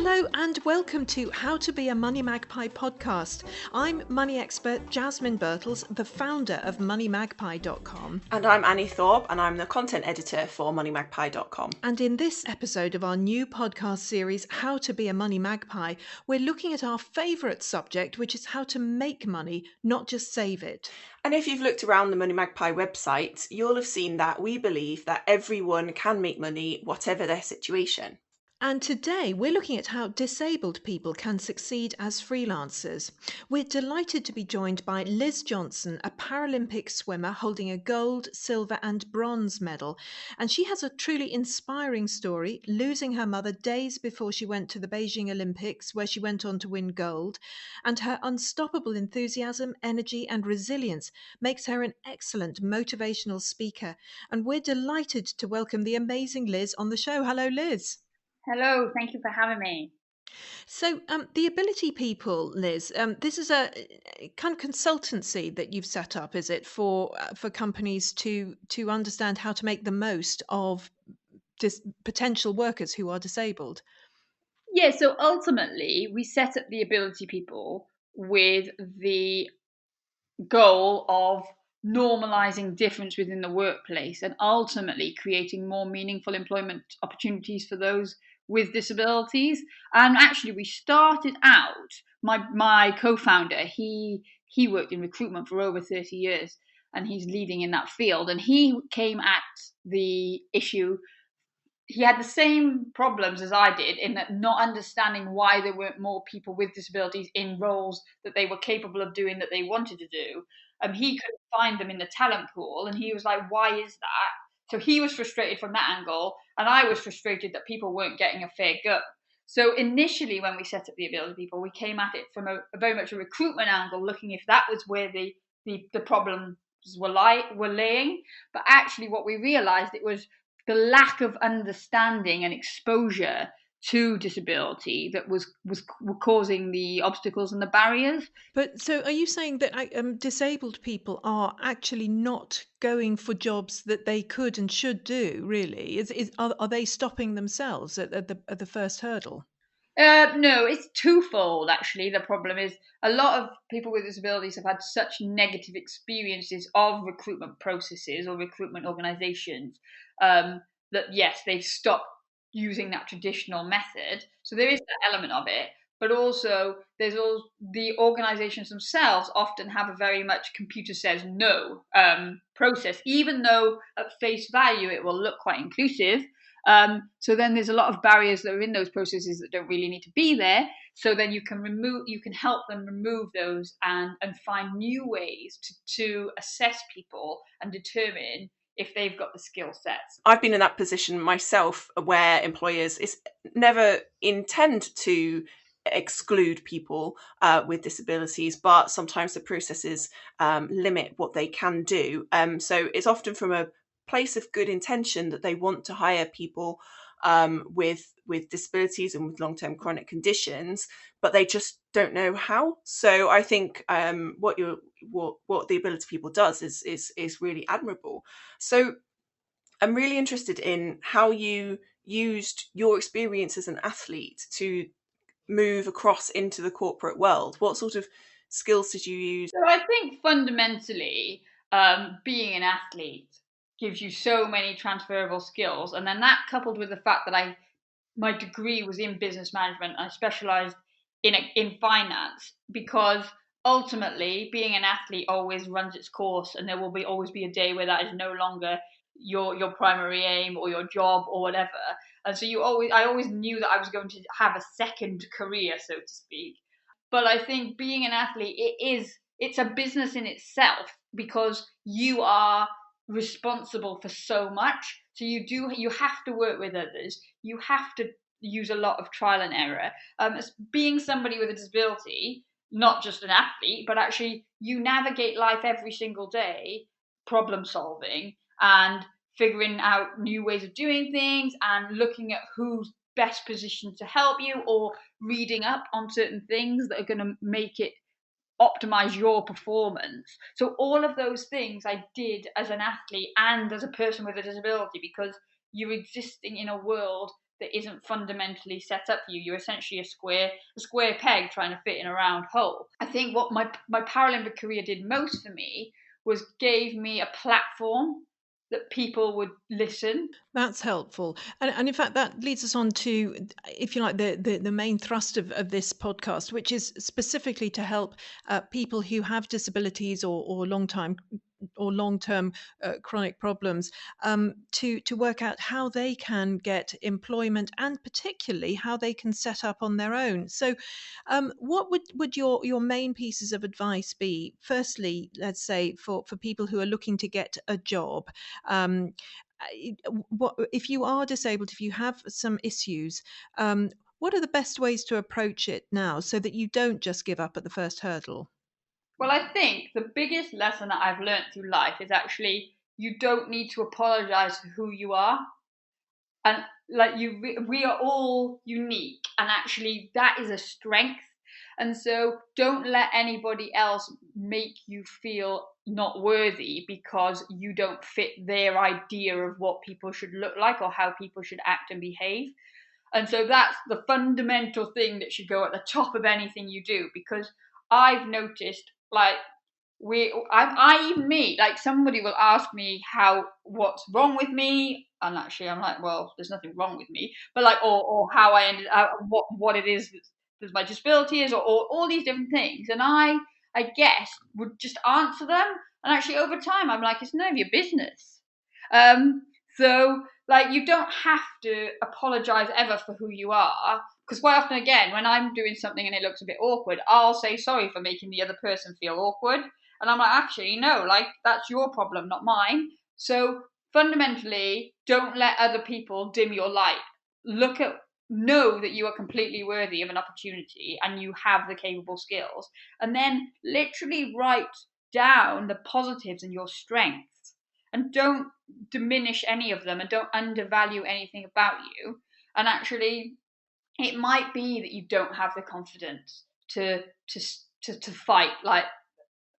Hello and welcome to How to Be a MoneyMagpie podcast. I'm money expert Jasmine Birtles, the founder of moneymagpie.com. And I'm Annie Thorpe, and I'm the content editor for moneymagpie.com. And in this episode of our new podcast series, How to Be a Money Magpie, we're looking at our favourite subject, which is how to make money, not just save it. And if you've looked around the Money Magpie website, you'll have seen that we believe that everyone can make money, whatever their situation. And today we're looking at how disabled people can succeed as freelancers. We're delighted to be joined by Liz Johnson, a Paralympic swimmer holding a gold, silver and bronze medal. And she has a truly inspiring story, losing her mother days before she went to the Beijing Olympics, where she went on to win gold. And her unstoppable enthusiasm, energy and resilience makes her an excellent motivational speaker. And we're delighted to welcome the amazing Liz on the show. Hello, Liz. Hello, thank you for having me. So the Ability People, Liz, this is a kind of consultancy that you've set up, is it, for companies to understand how to make the most of potential workers who are disabled? Yeah, so ultimately we set up the Ability People with the goal of normalizing difference within the workplace and ultimately creating more meaningful employment opportunities for those with disabilities. And actually we started out, my co-founder, he worked in recruitment for over 30 years and he's leading in that field, and he came at the issue. He had the same problems as I did in that not understanding why there weren't more people with disabilities in roles that they were capable of doing that they wanted to do. He couldn't find them in the talent pool, and he was like, why is that? So he was frustrated from that angle, and I was frustrated that people weren't getting a fair go. So initially when we set up the Ability People, we came at it from a very much a recruitment angle, looking if that was where the problems were laying. But actually what we realized, it was the lack of understanding and exposure to disability that was causing the obstacles and the barriers. But so are you saying that disabled people are actually not going for jobs that they could and should do, really? Are they stopping themselves at the first hurdle? No, it's twofold, actually. The problem is a lot of people with disabilities have had such negative experiences of recruitment processes or recruitment organizations that, yes, they've stopped using that traditional method. So there is that element of it. But also, there's all the organizations themselves often have a very much computer says no process, even though at face value it will look quite inclusive. So then there's a lot of barriers that are in those processes that don't really need to be there. So then you can help them remove those and find new ways to assess people and determine if they've got the skill sets. I've been in that position myself where employers never intend to exclude people with disabilities, but sometimes the processes limit what they can do. So it's often from a place of good intention that they want to hire people with disabilities and with long-term chronic conditions, but they just don't know how. So I think what the Ability People does is really admirable. So I'm really interested in how you used your experience as an athlete to move across into the corporate world. What sort of skills did you use? So I think fundamentally, being an athlete gives you so many transferable skills, and then that coupled with the fact that my degree was in business management, I specialized in finance, because ultimately being an athlete always runs its course, and there will always be a day where that is no longer your primary aim or your job or whatever. And so I always knew that I was going to have a second career, so to speak. But I think being an athlete, it's a business in itself, because you are responsible for so much. So you have to work with others. You have to use a lot of trial and error. As being somebody with a disability, not just an athlete, but actually you navigate life every single day, problem solving and figuring out new ways of doing things and looking at who's best positioned to help you, or reading up on certain things that are going to make it optimize your performance. So all of those things I did as an athlete and as a person with a disability, because you're existing in a world that isn't fundamentally set up for you. You're essentially a square peg trying to fit in a round hole. I think what my Paralympic career did most for me was gave me a platform that people would listen. That's helpful. And in fact, that leads us on to, if you like, the main thrust of this podcast, which is specifically to help people who have disabilities or long-term chronic problems to work out how they can get employment, and particularly how they can set up on their own. So what would your main pieces of advice be? Firstly, let's say for people who are looking to get a job, what if you are disabled, if you have some issues, what are the best ways to approach it now so that you don't just give up at the first hurdle? Well, I think the biggest lesson that I've learned through life is actually you don't need to apologize for who you are. And like we are all unique, and actually that is a strength. And so don't let anybody else make you feel not worthy because you don't fit their idea of what people should look like or how people should act and behave. And so that's the fundamental thing that should go at the top of anything you do, because I've noticed, like, I even me, like, somebody will ask me what's wrong with me, and actually I'm like, well, there's nothing wrong with me, but like, or how I ended up, what it is that my disability is, or all these different things, and I guess would just answer them, and actually over time I'm like, it's none of your business. So like, you don't have to apologize ever for who you are, because quite often, again, when I'm doing something and it looks a bit awkward, I'll say sorry for making the other person feel awkward. And I'm like, actually, no, like, that's your problem, not mine. So fundamentally, don't let other people dim your light. Know that you are completely worthy of an opportunity and you have the capable skills. And then literally write down the positives and your strengths. And don't diminish any of them, and don't undervalue anything about you. And actually, it might be that you don't have the confidence to fight, like,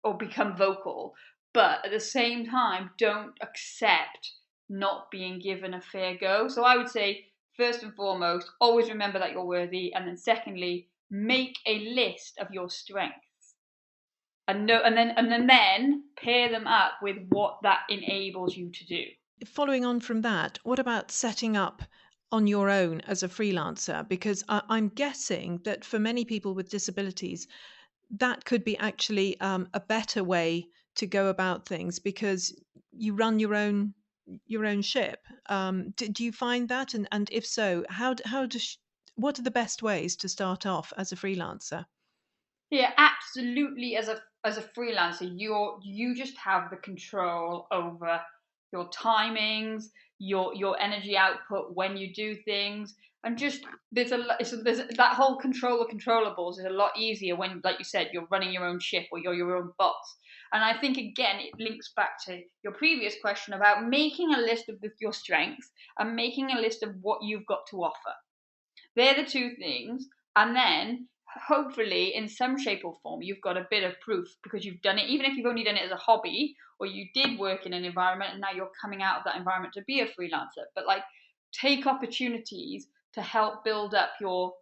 or become vocal, but at the same time, don't accept not being given a fair go. So I would say, first and foremost, always remember that you're worthy, and then secondly, make a list of your strengths, and then pair them up with what that enables you to do. Following on from that, what about setting up on your own as a freelancer? Because I'm guessing that for many people with disabilities, that could be actually a better way to go about things, because you run your own ship. Do you find that? And if so, what are the best ways to start off as a freelancer? Yeah, absolutely. As a freelancer, you just have the control over your timings, your energy output when you do things, and just there's that whole control of controllables is a lot easier when, like you said, you're running your own ship or you're your own boss. And I think, again, it links back to your previous question about making a list of your strengths and making a list of what you've got to offer. They're the two things. And then hopefully in some shape or form you've got a bit of proof because you've done it, even if you've only done it as a hobby, or you did work in an environment and now you're coming out of that environment to be a freelancer. But like, take opportunities to help build up your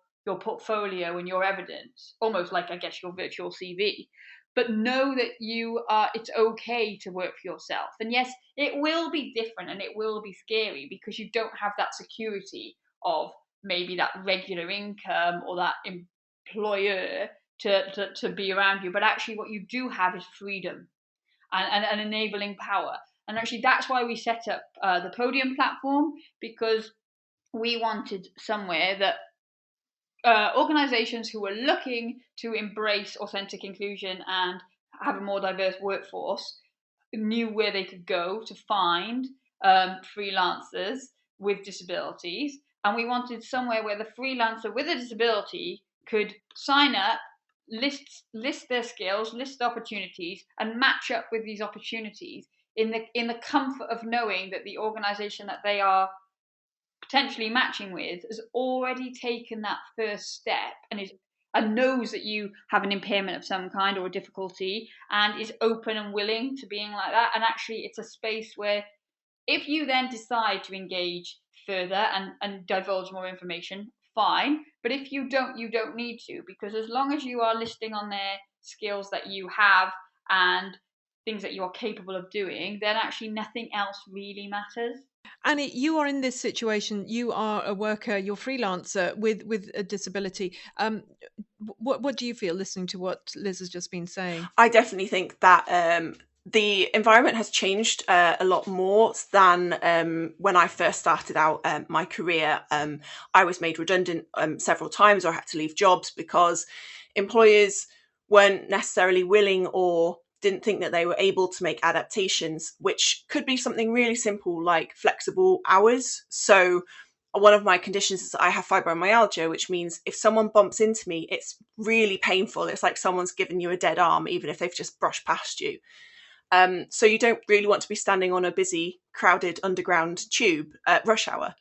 portfolio and your evidence, almost like, I guess, your virtual CV. But know that it's okay to work for yourself. And yes, it will be different and it will be scary because you don't have that security of maybe that regular income or that employer to be around you. But actually what you do have is freedom and enabling power. And actually that's why we set up the Podium platform, because we wanted somewhere that organizations who were looking to embrace authentic inclusion and have a more diverse workforce knew where they could go to find freelancers with disabilities. And we wanted somewhere where the freelancer with a disability could sign up, list their skills, list opportunities, and match up with these opportunities in the comfort of knowing that the organization that they are potentially matching with has already taken that first step and knows that you have an impairment of some kind or a difficulty, and is open and willing to being like that. And actually it's a space where if you then decide to engage further and divulge more information, fine. But if you don't need to, because as long as you are listing on there skills that you have and things that you are capable of doing, then actually nothing else really matters. Annie, you are in this situation. You are a worker, you're freelancer with a disability. What do you feel listening to what Liz has just been saying? I definitely think that the environment has changed a lot more than when I first started out my career. I was made redundant several times, or I had to leave jobs because employers weren't necessarily willing or didn't think that they were able to make adaptations, which could be something really simple like flexible hours. So one of my conditions is that I have fibromyalgia, which means if someone bumps into me, it's really painful. It's like someone's given you a dead arm, even if they've just brushed past you. So you don't really want to be standing on a busy, crowded underground tube at rush hour.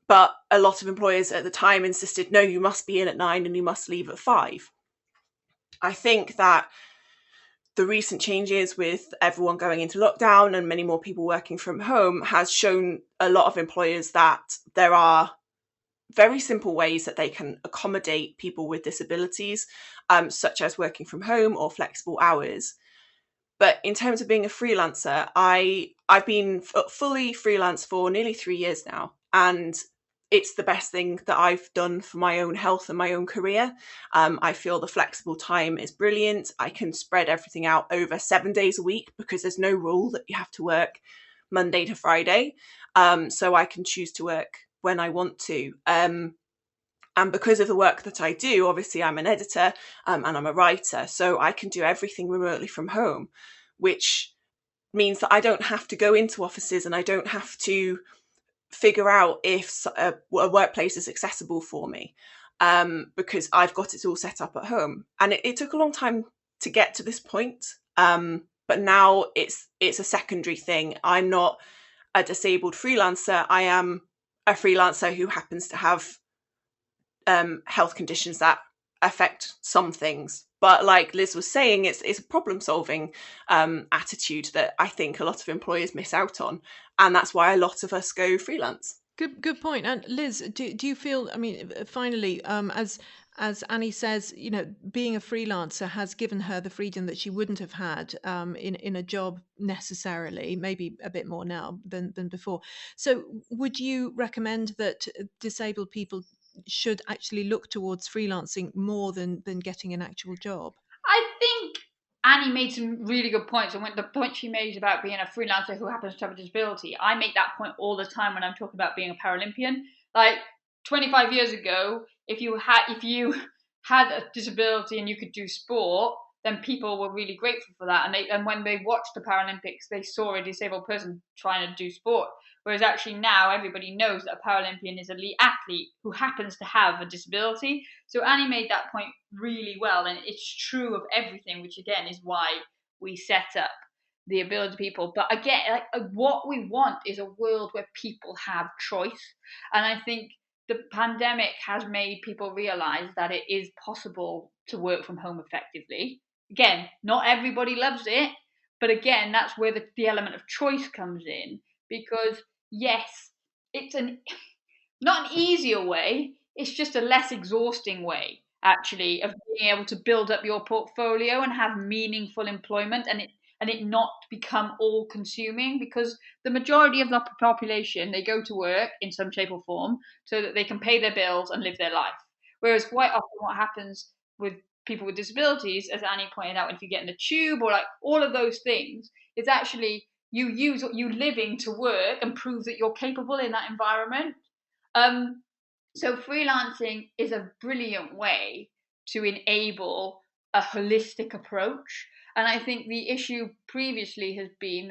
But a lot of employers at the time insisted, no, you must be in at 9 and you must leave at 5. I think that the recent changes with everyone going into lockdown and many more people working from home has shown a lot of employers that there are very simple ways that they can accommodate people with disabilities, such as working from home or flexible hours. But in terms of being a freelancer, I've been fully freelance for nearly 3 years now, and it's the best thing that I've done for my own health and my own career. I feel the flexible time is brilliant. I can spread everything out over 7 days a week because there's no rule that you have to work Monday to Friday. So I can choose to work when I want to. And because of the work that I do, obviously I'm an editor and I'm a writer, so I can do everything remotely from home, which means that I don't have to go into offices and I don't have to figure out if a workplace is accessible for me, because I've got it all set up at home. And it took a long time to get to this point, but now it's a secondary thing. I'm not a disabled freelancer. I am a freelancer who happens to have health conditions that affect some things. But like Liz was saying, it's a problem-solving attitude that I think a lot of employers miss out on. And that's why a lot of us go freelance. Good point. And Liz, do you feel? I mean, finally, as Annie says, being a freelancer has given her the freedom that she wouldn't have had in a job necessarily. Maybe a bit more now than before. So, would you recommend that disabled people should actually look towards freelancing more than getting an actual job? I think Annie made some really good points, and when the point she made about being a freelancer who happens to have a disability, I make that point all the time when I'm talking about being a Paralympian. Like 25 years ago, if you had a disability and you could do sport, then people were really grateful for that. And when they watched the Paralympics, they saw a disabled person trying to do sport. Whereas actually now everybody knows that a Paralympian is an elite athlete who happens to have a disability. So Annie made that point really well, and it's true of everything, which again is why we set up the ability people. But again, what we want is a world where people have choice. And I think the pandemic has made people realize that it is possible to work from home effectively. Again, not everybody loves it, but again, that's where the element of choice comes in, because yes, it's not an easier way, it's just a less exhausting way actually of being able to build up your portfolio and have meaningful employment, and it not become all consuming, because the majority of the population, they go to work in some shape or form so that they can pay their bills and live their life. Whereas quite often what happens with people with disabilities, as Annie pointed out, if you get in the tube or like all of those things, is actually you living to work and prove that you're capable in that environment. So freelancing is a brilliant way to enable a holistic approach. And I think the issue previously has been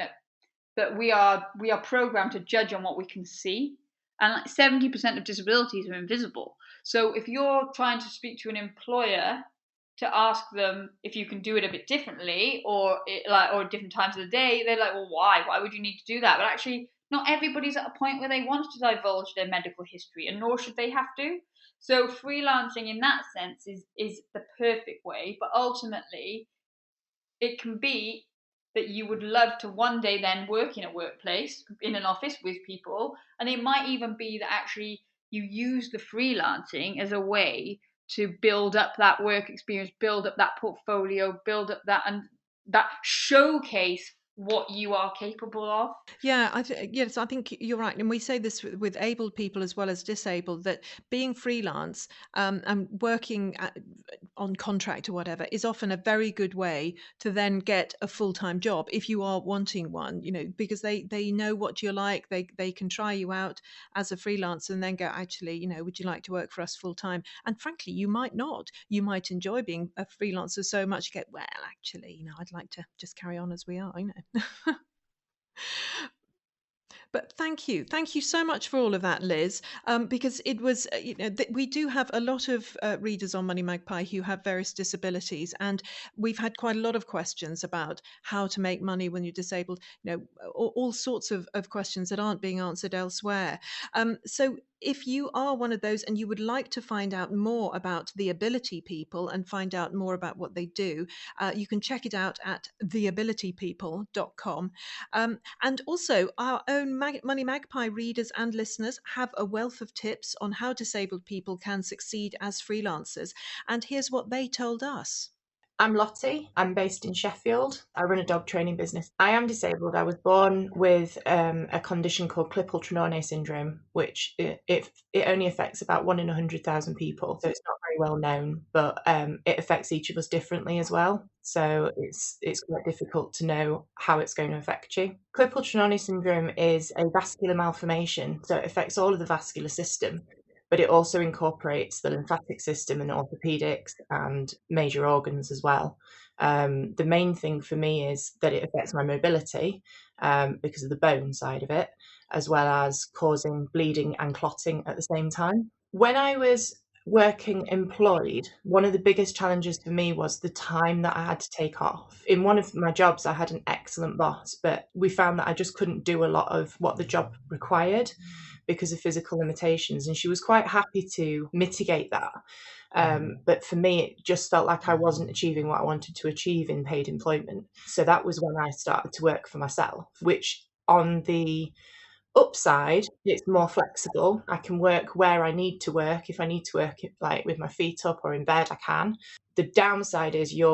that we are programmed to judge on what we can see. And like 70% of disabilities are invisible. So if you're trying to speak to an employer to ask them if you can do it a bit differently, or different times of the day, they're like, well, why? Why would you need to do that? But actually, not everybody's at a point where they want to divulge their medical history, and nor should they have to. So freelancing in that sense is the perfect way, but ultimately it can be that you would love to one day then work in a workplace, in an office with people. And it might even be that actually you use the freelancing as a way to build up that work experience, build up that portfolio, build up that, and that showcase what you are capable of. Yeah, yes, I think you're right, and we say this with able people as well as disabled, that being freelance and working on contract or whatever is often a very good way to then get a full-time job if you are wanting one. Because they know what you're like, they can try you out as a freelancer and then go, actually, would you like to work for us full-time? And frankly, you might not. You might enjoy being a freelancer so much you get, well, actually, I'd like to just carry on as we are. But thank you so much for all of that, Liz. Because it was, we do have a lot of readers on Money Magpie who have various disabilities, and we've had quite a lot of questions about how to make money when you're disabled. All sorts of questions that aren't being answered elsewhere. So if you are one of those and you would like to find out more about the ability people and find out more about what they do, you can check it out at theabilitypeople.com. And also, our own Money Magpie readers and listeners have a wealth of tips on how disabled people can succeed as freelancers. And here's what they told us. I'm Lottie. I'm based in Sheffield. I run a dog training business. I am disabled. I was born with a condition called Klippel-Trenaunay syndrome, which it only affects about 1 in 100,000 people. So it's not very well known, but it affects each of us differently as well. So it's quite difficult to know how it's going to affect you. Klippel-Trenaunay syndrome is a vascular malformation, so it affects all of the vascular system, but it also incorporates the lymphatic system and orthopedics and major organs as well. The main thing for me is that it affects my mobility because of the bone side of it, as well as causing bleeding and clotting at the same time. When I was working employed, one of the biggest challenges for me was the time that I had to take off. In one of my jobs, I had an excellent boss, but we found that I just couldn't do a lot of what the job required because of physical limitations, and she was quite happy to mitigate that. But for me, it just felt like I wasn't achieving what I wanted to achieve in paid employment. So that was when I started to work for myself, which on the upside, it's more flexible. I can work where I need to work. If I need to work like with my feet up or in bed, I can. The downside is you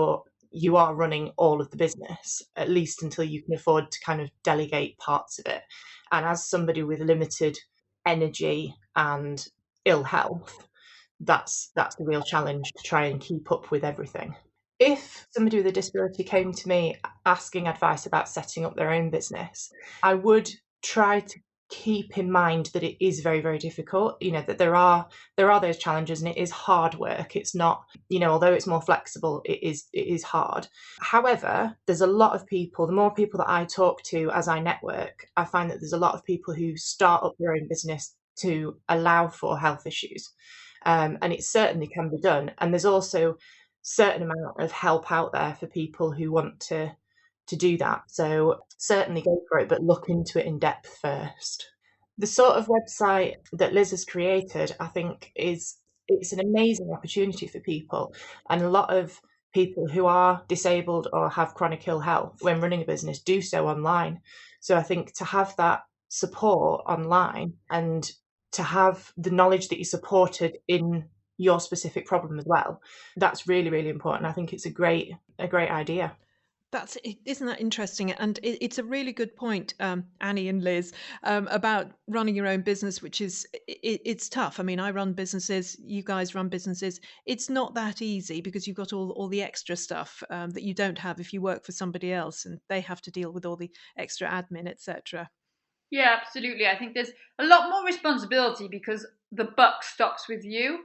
are running all of the business, at least until you can afford to kind of delegate parts of it. And as somebody with limited energy and ill health, that's the real challenge, to try and keep up with everything. If somebody with a disability came to me asking advice about setting up their own business, I would try to keep in mind that it is very, very difficult, that there are those challenges, and it is hard work. It's not, although it's more flexible, it is hard. However, there's a lot of people, the more people that I talk to as I network, I find that there's a lot of people who start up their own business to allow for health issues. And it certainly can be done. And there's also certain amount of help out there for people who want to do that. So certainly go for it, but look into it in depth first. The sort of website that Liz has created, I think, it's an amazing opportunity for people. And a lot of people who are disabled or have chronic ill health, when running a business, do so online. So I think to have that support online and to have the knowledge that you're supported in your specific problem as well, that's really, really important. I think it's a great idea. Isn't that interesting? And it's a really good point, Annie and Liz, about running your own business, which is it's tough. I mean, I run businesses, you guys run businesses. It's not that easy because you've got all the extra stuff that you don't have if you work for somebody else, and they have to deal with all the extra admin, etc. Yeah, absolutely. I think there's a lot more responsibility because the buck stops with you.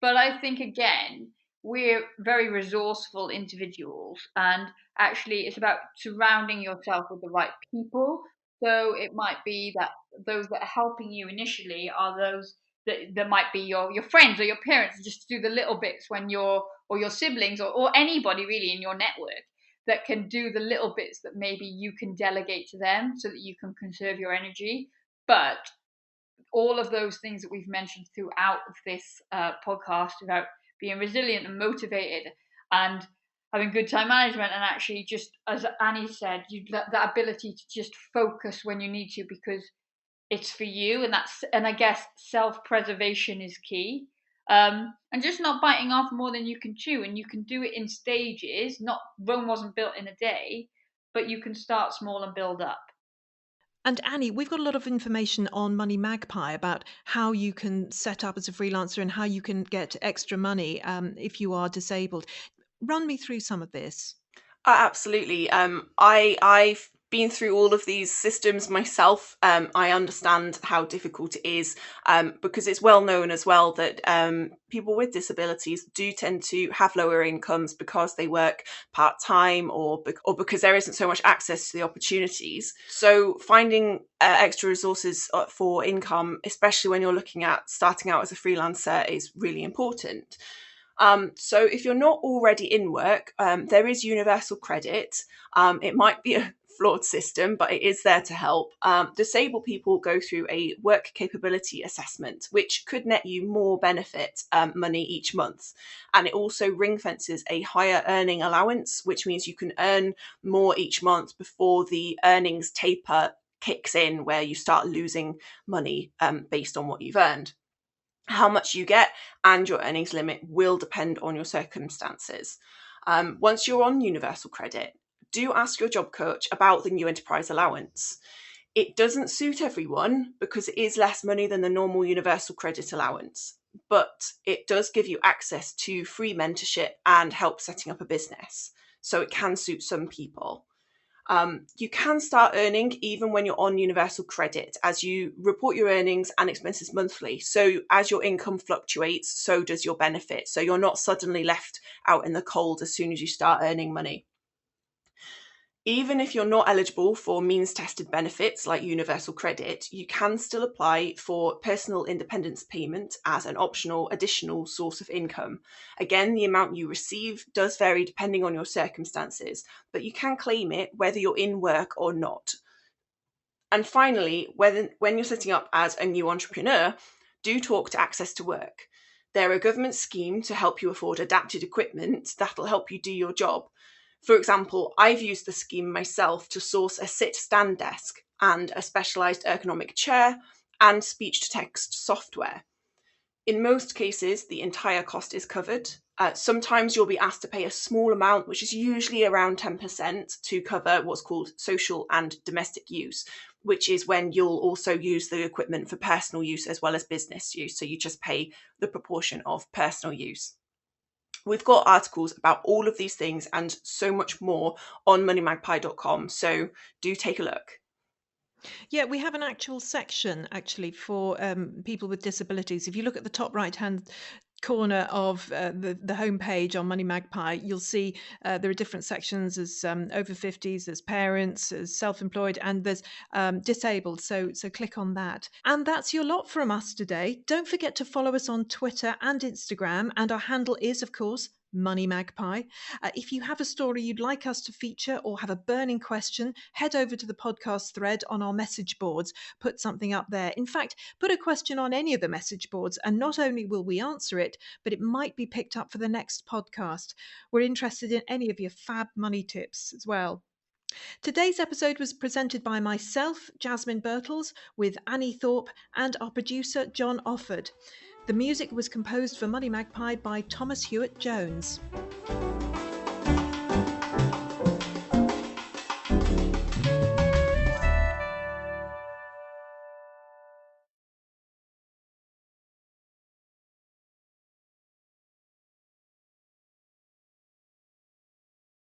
But I think, again, we're very resourceful individuals, and actually, it's about surrounding yourself with the right people. So it might be that those that are helping you initially are those that might be your friends or your parents, just to do the little bits when or your siblings or anybody really in your network that can do the little bits that maybe you can delegate to them so that you can conserve your energy. But all of those things that we've mentioned throughout this podcast about being resilient and motivated and having good time management, and actually, just as Annie said, that ability to just focus when you need to, because it's for you, and I guess self-preservation is key. And just not biting off more than you can chew, and you can do it in stages. Not Rome wasn't built in a day, but you can start small and build up. And Annie, we've got a lot of information on MoneyMagpie about how you can set up as a freelancer and how you can get extra money if you are disabled. Run me through some of this. Absolutely. I've been through all of these systems myself. I understand how difficult it is, because it's well known as well that people with disabilities do tend to have lower incomes because they work part-time or because there isn't so much access to the opportunities. So finding extra resources for income, especially when you're looking at starting out as a freelancer, is really important. So if you're not already in work, there is universal credit. It might be a flawed system, but it is there to help. Disabled people go through a work capability assessment, which could net you more benefit money each month. And it also ring fences a higher earning allowance, which means you can earn more each month before the earnings taper kicks in, where you start losing money based on what you've earned. How much you get and your earnings limit will depend on your circumstances. Once you're on universal credit, do ask your job coach about the new enterprise allowance. It doesn't suit everyone because it is less money than the normal universal credit allowance, but it does give you access to free mentorship and help setting up a business. So it can suit some people. You can start earning even when you're on universal credit, as you report your earnings and expenses monthly. So as your income fluctuates, so does your benefit. So you're not suddenly left out in the cold as soon as you start earning money. Even if you're not eligible for means-tested benefits like universal credit, you can still apply for personal independence payment as an optional additional source of income. Again, the amount you receive does vary depending on your circumstances, but you can claim it whether you're in work or not. And finally, when you're setting up as a new entrepreneur, do talk to Access to Work. They're a government scheme to help you afford adapted equipment that'll help you do your job. For example, I've used the scheme myself to source a sit-stand desk and a specialised ergonomic chair and speech-to-text software. In most cases, the entire cost is covered. Sometimes you'll be asked to pay a small amount, which is usually around 10%, to cover what's called social and domestic use, which is when you'll also use the equipment for personal use as well as business use. So you just pay the proportion of personal use. We've got articles about all of these things and so much more on moneymagpie.com, so do take a look. Yeah, we have an actual section actually for people with disabilities. If you look at the top right-hand corner of the homepage on MoneyMagpie, you'll see there are different sections. There's over 50s, there's parents, there's self-employed, and there's disabled. So click on that. And that's your lot from us today. Don't forget to follow us on Twitter and Instagram, and our handle is, of course, MoneyMagpie. If you have a story you'd like us to feature or have a burning question, head over to the podcast thread on our message boards. Put something up there. In fact, put a question on any of the message boards, and not only will we answer it, but it might be picked up for the next podcast. We're interested in any of your fab money tips as well. Today's episode was presented by myself, Jasmine Birtles, with Annie Thorpe and our producer, John Offord. The music was composed for MoneyMagpie by Thomas Hewitt Jones.